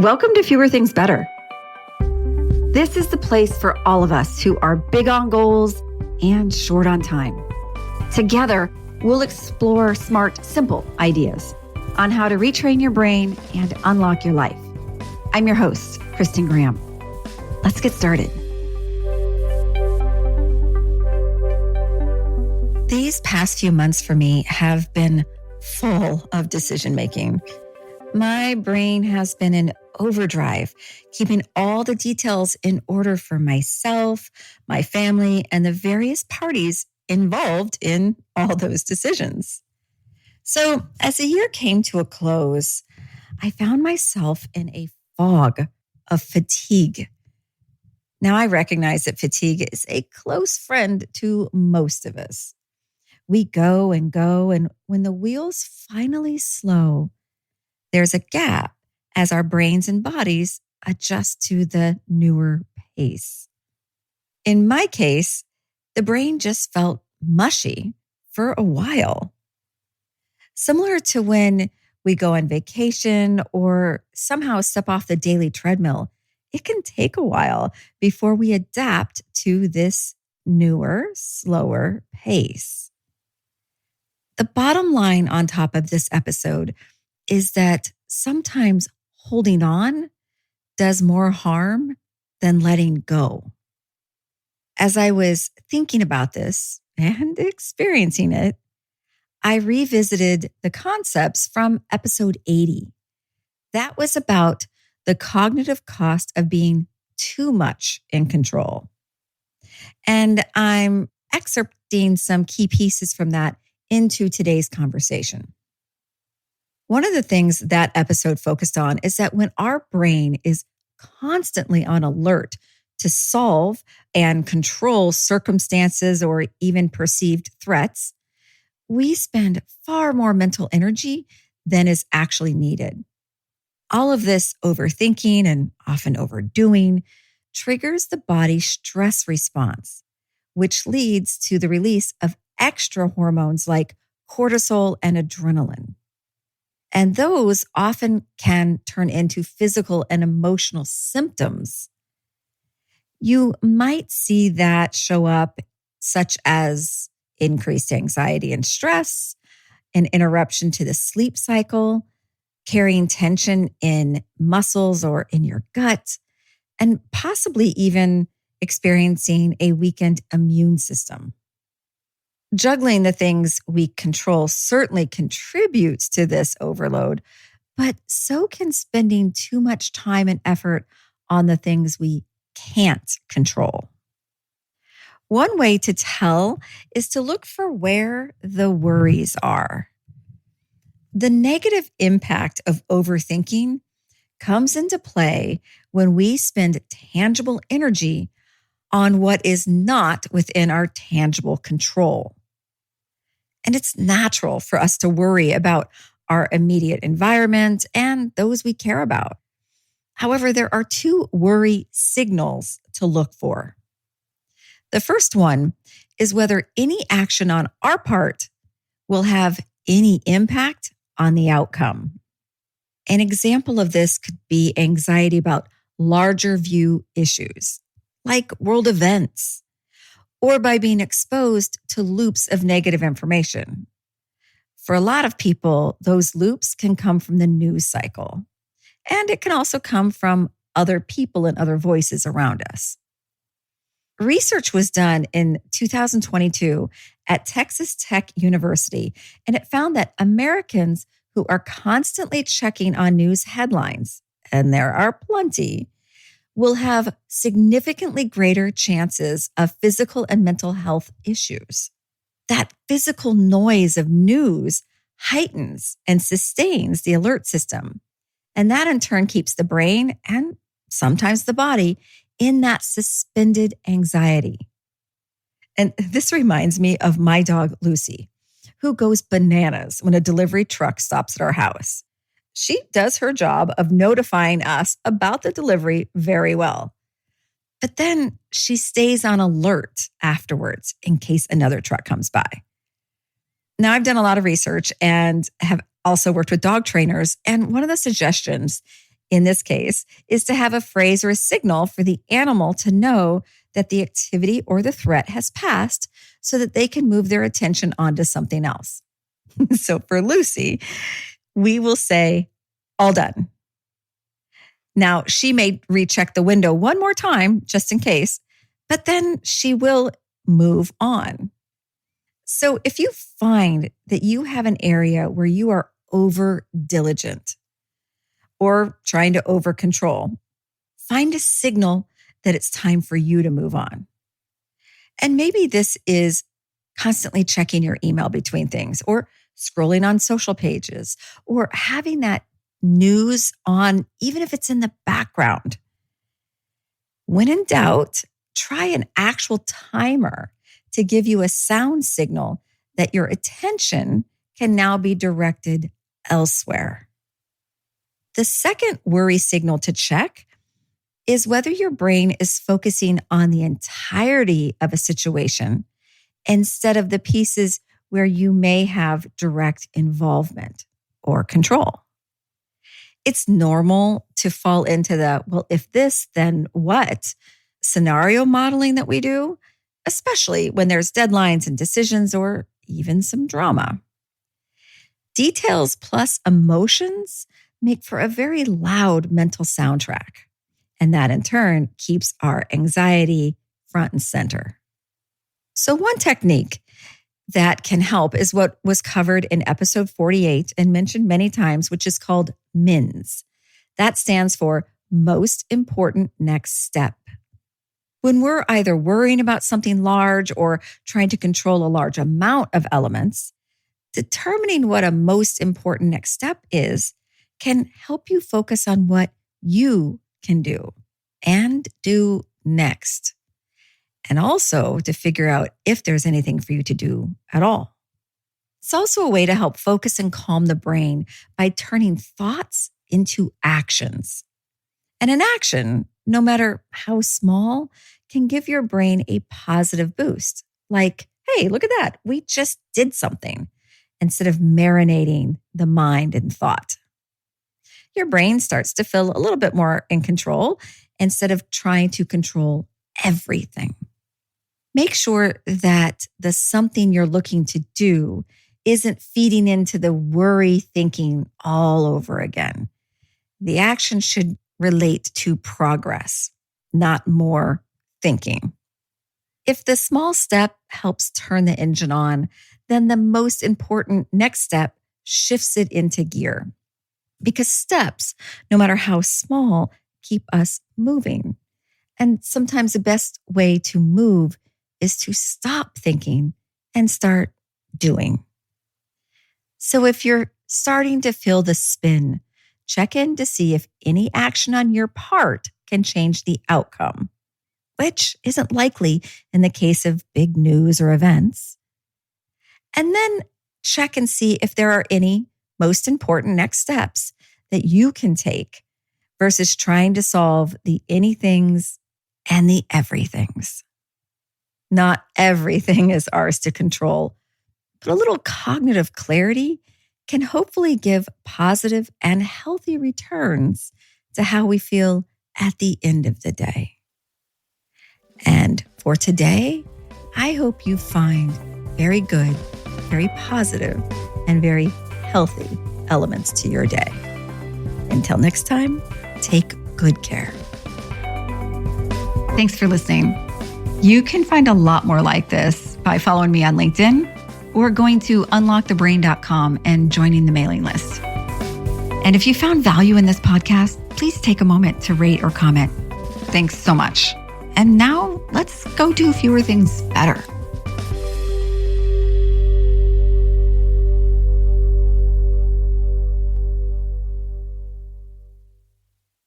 Welcome to Fewer Things Better. This is the place for all of us who are big on goals and short on time. Together, we'll explore smart, simple ideas on how to retrain your brain and unlock your life. I'm your host, Kristen Graham. Let's get started. These past few months for me have been full of decision-making. My brain has been in overdrive, keeping all the details in order for myself, my family, and the various parties involved in all those decisions. So as the year came to a close, I found myself in a fog of fatigue. Now I recognize that fatigue is a close friend to most of us. We go, and when the wheels finally slow, there's a gap as our brains and bodies adjust to the newer pace. In my case, the brain just felt mushy for a while. Similar to when we go on vacation or somehow step off the daily treadmill, it can take a while before we adapt to this newer, slower pace. The bottom line on top of this episode is that sometimes holding on does more harm than letting go. As I was thinking about this and experiencing it, I revisited the concepts from episode 80. That was about the cognitive cost of being too much in control. And I'm excerpting some key pieces from that into today's conversation. One of the things that episode focused on is that when our brain is constantly on alert to solve and control circumstances or even perceived threats, we spend far more mental energy than is actually needed. All of this overthinking and often overdoing triggers the body's stress response, which leads to the release of extra hormones like cortisol and adrenaline. And those often can turn into physical and emotional symptoms. You might see that show up such as increased anxiety and stress, an interruption to the sleep cycle, carrying tension in muscles or in your gut, and possibly even experiencing a weakened immune system. Juggling the things we control certainly contributes to this overload, but so can spending too much time and effort on the things we can't control. One way to tell is to look for where the worries are. The negative impact of overthinking comes into play when we spend tangible energy on what is not within our tangible control. And it's natural for us to worry about our immediate environment and those we care about. However, there are two worry signals to look for. The first one is whether any action on our part will have any impact on the outcome. An example of this could be anxiety about larger view issues, like world events, or by being exposed to loops of negative information. For a lot of people, those loops can come from the news cycle, and it can also come from other people and other voices around us. Research was done in 2022 at Texas Tech University, and it found that Americans who are constantly checking on news headlines, and there are plenty, will have significantly greater chances of physical and mental health issues. That physical noise of news heightens and sustains the alert system. And that in turn keeps the brain and sometimes the body in that suspended anxiety. And this reminds me of my dog, Lucy, who goes bananas when a delivery truck stops at our house. She does her job of notifying us about the delivery very well. But then she stays on alert afterwards in case another truck comes by. Now, I've done a lot of research and have also worked with dog trainers. And one of the suggestions in this case, is to have a phrase or a signal for the animal to know that the activity or the threat has passed so that they can move their attention onto something else. So for Lucy, we will say, all done. Now, she may recheck the window one more time just in case, but then she will move on. So if you find that you have an area where you are over diligent or trying to over control, find a signal that it's time for you to move on. And maybe this is constantly checking your email between things or scrolling on social pages or having that news on, even if it's in the background. When in doubt, try an actual timer to give you a sound signal that your attention can now be directed elsewhere. The second worry signal to check is whether your brain is focusing on the entirety of a situation instead of the pieces where you may have direct involvement or control. It's normal to fall into the, well, if this, then what scenario modeling that we do, especially when there's deadlines and decisions or even some drama. Details plus emotions make for a very loud mental soundtrack. And that in turn keeps our anxiety front and center. So one technique that can help is what was covered in episode 48 and mentioned many times, which is called MINS. That stands for most important next step. When we're either worrying about something large or trying to control a large amount of elements, determining what a most important next step is can help you focus on what you can do and do next. And also to figure out if there's anything for you to do at all. It's also a way to help focus and calm the brain by turning thoughts into actions. And an action, no matter how small, can give your brain a positive boost. Like, hey, look at that. We just did something, instead of marinating the mind in thought. Your brain starts to feel a little bit more in control instead of trying to control everything. Make sure that the something you're looking to do isn't feeding into the worry thinking all over again. The action should relate to progress, not more thinking. If the small step helps turn the engine on, then the most important next step shifts it into gear. Because steps, no matter how small, keep us moving. And sometimes the best way to move is to stop thinking and start doing. So if you're starting to feel the spin, check in to see if any action on your part can change the outcome, which isn't likely in the case of big news or events. And then check and see if there are any most important next steps that you can take versus trying to solve the anythings and the everythings. Not everything is ours to control, but a little cognitive clarity can hopefully give positive and healthy returns to how we feel at the end of the day. And for today, I hope you find very good, very positive, and very healthy elements to your day. Until next time, take good care. Thanks for listening. You can find a lot more like this by following me on LinkedIn or going to unlockthebrain.com and joining the mailing list. And if you found value in this podcast, please take a moment to rate or comment. Thanks so much. And now let's go do fewer things better.